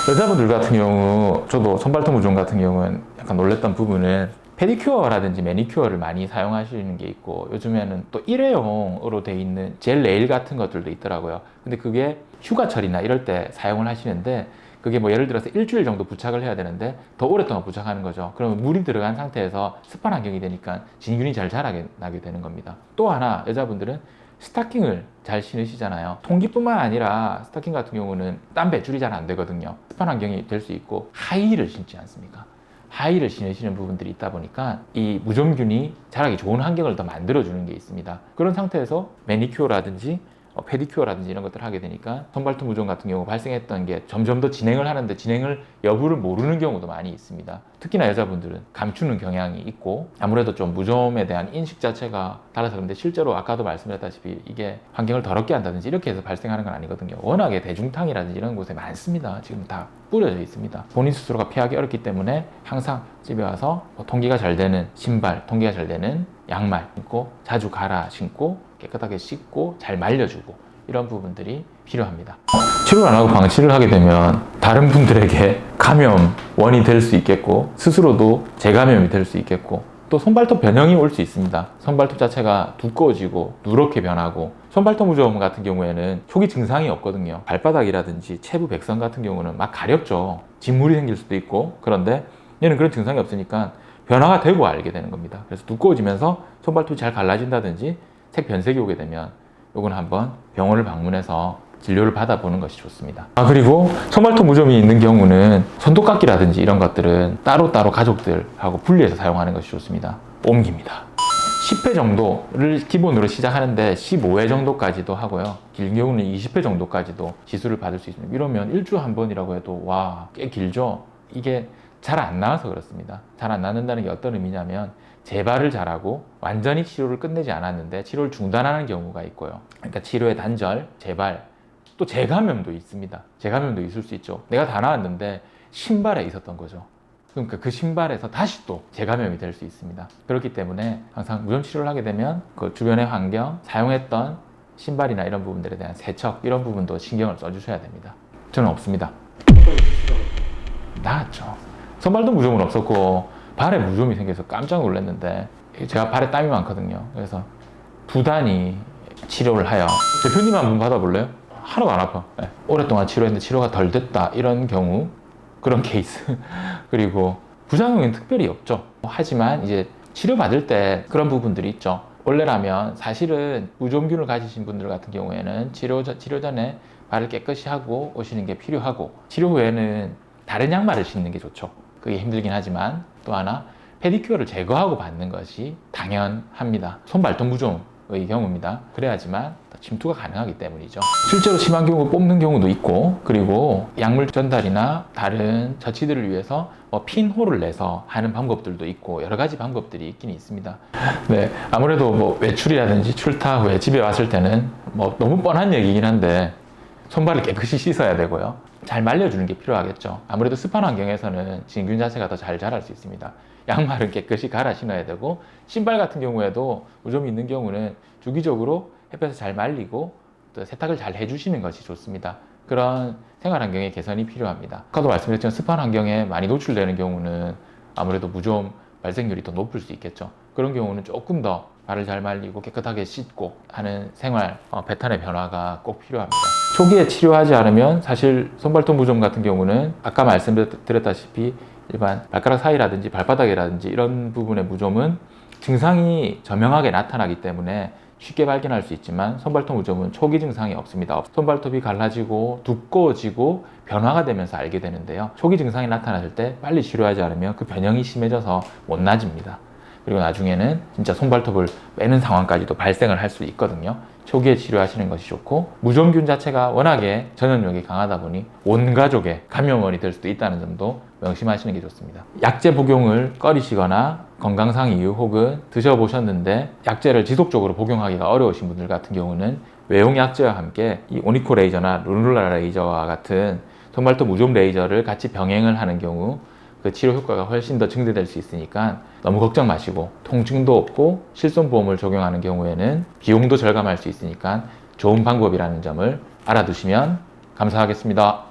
여자분들 같은 경우, 저도 손발톱 무좀 같은 경우는 약간 놀랬던 부분은 페디큐어라든지 매니큐어를 많이 사용하시는 게 있고, 요즘에는 또 일회용으로 돼 있는 젤 네일 같은 것들도 있더라고요. 근데 그게 휴가철이나 이럴 때 사용을 하시는데, 그게 뭐 예를 들어서 일주일 정도 부착을 해야 되는데 더 오랫동안 부착하는 거죠. 그러면 물이 들어간 상태에서 습한 환경이 되니까 진균이 잘 자라게 되는 겁니다. 또 하나, 여자분들은 스타킹을 잘 신으시잖아요. 통기뿐만 아니라 스타킹 같은 경우는 땀 배출이 잘 안 되거든요. 습한 환경이 될 수 있고, 하이힐을 신지 않습니까? 하이힐을 신으시는 부분들이 있다 보니까 이 무좀균이 자라기 좋은 환경을 더 만들어주는 게 있습니다. 그런 상태에서 매니큐어라든지 페디큐어라든지 이런 것들을 하게 되니까 손발톱 무좀 같은 경우 발생했던 게 점점 더 진행을 하는데 진행을 여부를 모르는 경우도 많이 있습니다. 특히나 여자분들은 감추는 경향이 있고, 아무래도 좀 무좀에 대한 인식 자체가 달라서 그런데, 실제로 아까도 말씀드렸다시피 이게 환경을 더럽게 한다든지 이렇게 해서 발생하는 건 아니거든요. 워낙에 대중탕이라든지 이런 곳에 많습니다. 지금 다 뿌려져 있습니다. 본인 스스로가 피하기 어렵기 때문에 항상 집에 와서 통기가 잘 되는 신발, 통기가 잘 되는 양말 신고, 자주 갈아 신고, 깨끗하게 씻고 잘 말려주고, 이런 부분들이 필요합니다. 치료를 안 하고 방치를 하게 되면 다른 분들에게 감염원이 될 수 있겠고, 스스로도 재감염이 될 수 있겠고, 또 손발톱 변형이 올 수 있습니다. 손발톱 자체가 두꺼워지고 누렇게 변하고, 손발톱 무좀 같은 경우에는 초기 증상이 없거든요. 발바닥이라든지 체부 백선 같은 경우는 막 가렵죠. 진물이 생길 수도 있고. 그런데 얘는 그런 증상이 없으니까 변화가 되고 알게 되는 겁니다. 그래서 두꺼워지면서 손발톱이 잘 갈라진다든지 색 변색이 오게 되면 요건 한번 병원을 방문해서 진료를 받아보는 것이 좋습니다. 그리고 손발톱 무좀이 있는 경우는 손톱깎이라든지 이런 것들은 따로따로 가족들하고 분리해서 사용하는 것이 좋습니다. 옮깁니다. 10회 정도를 기본으로 시작하는데 15회 정도까지도 하고요. 긴 경우는 20회 정도까지도 시술을 받을 수 있습니다. 이러면 일주일에 한 번이라고 해도 와, 꽤 길죠? 이게 잘 안 나와서 그렇습니다. 잘 안 나는다는 게 어떤 의미냐면, 재발을 잘하고 완전히 치료를 끝내지 않았는데 치료를 중단하는 경우가 있고요. 그러니까 치료의 단절, 재발, 또 재감염도 있습니다. 재감염도 있을 수 있죠. 내가 다 나았는데 신발에 있었던 거죠. 그러니까 그 신발에서 다시 또 재감염이 될 수 있습니다. 그렇기 때문에 항상 무좀 치료를 하게 되면 그 주변의 환경, 사용했던 신발이나 이런 부분들에 대한 세척, 이런 부분도 신경을 써주셔야 됩니다. 저는 없습니다. 나았죠. 손발톱 무좀은 없었고 발에 무좀이 생겨서 깜짝 놀랐는데, 제가 발에 땀이 많거든요. 그래서 두 단위 치료를 하여, 대표님 한번 받아볼래요? 하나도 안 아파. 네. 오랫동안 치료했는데 치료가 덜 됐다, 이런 경우, 그런 케이스. 그리고 부작용은 특별히 없죠. 하지만 이제 치료받을 때 그런 부분들이 있죠. 원래라면 사실은 무좀균을 가지신 분들 같은 경우에는 치료 전에 발을 깨끗이 하고 오시는 게 필요하고, 치료 후에는 다른 양말을 신는 게 좋죠. 그게 힘들긴 하지만, 또 하나 페디큐어를 제거하고 받는 것이 당연합니다. 손발톱 무좀의 경우입니다. 그래야지만 침투가 가능하기 때문이죠. 실제로 심한 경우 뽑는 경우도 있고, 그리고 약물 전달이나 다른 처치들을 위해서 핀홀을 내서 하는 방법들도 있고, 여러 가지 방법들이 있긴 있습니다. 네, 아무래도 뭐 외출이라든지 출타 후에 집에 왔을 때는 뭐 너무 뻔한 얘기긴 한데 손발을 깨끗이 씻어야 되고요. 잘 말려주는 게 필요하겠죠. 아무래도 습한 환경에서는 진균 자체가 더 잘 자랄 수 있습니다. 양말은 깨끗이 갈아 신어야 되고, 신발 같은 경우에도 무좀이 있는 경우는 주기적으로 햇볕에 잘 말리고 또 세탁을 잘 해주시는 것이 좋습니다. 그런 생활 환경의 개선이 필요합니다. 아까도 말씀드렸지만 습한 환경에 많이 노출되는 경우는 아무래도 무좀 발생률이 더 높을 수 있겠죠. 그런 경우는 조금 더 발을 잘 말리고 깨끗하게 씻고 하는 생활 패턴의 변화가 꼭 필요합니다. 초기에 치료하지 않으면 사실 손발톱 무좀 같은 경우는 아까 말씀드렸다시피 일반 발가락 사이라든지 발바닥이라든지 이런 부분의 무좀은 증상이 저명하게 나타나기 때문에 쉽게 발견할 수 있지만, 손발톱 무좀은 초기 증상이 없습니다. 손발톱이 갈라지고 두꺼워지고 변화가 되면서 알게 되는데요. 초기 증상이 나타났을 때 빨리 치료하지 않으면 그 변형이 심해져서 못 나집니다. 그리고 나중에는 진짜 손발톱을 빼는 상황까지도 발생을 할 수 있거든요. 초기에 치료하시는 것이 좋고, 무좀균 자체가 워낙에 전염력이 강하다 보니 온 가족의 감염원이 될 수도 있다는 점도 명심하시는 게 좋습니다. 약제 복용을 꺼리시거나 건강상 이유 혹은 드셔보셨는데 약제를 지속적으로 복용하기가 어려우신 분들 같은 경우는 외용 약제와 함께 이 오니코 레이저나 룰루라 레이저와 같은 손발톱 무좀 레이저를 같이 병행을 하는 경우 그 치료 효과가 훨씬 더 증대될 수 있으니까 너무 걱정 마시고, 통증도 없고 실손보험을 적용하는 경우에는 비용도 절감할 수 있으니까 좋은 방법이라는 점을 알아두시면 감사하겠습니다.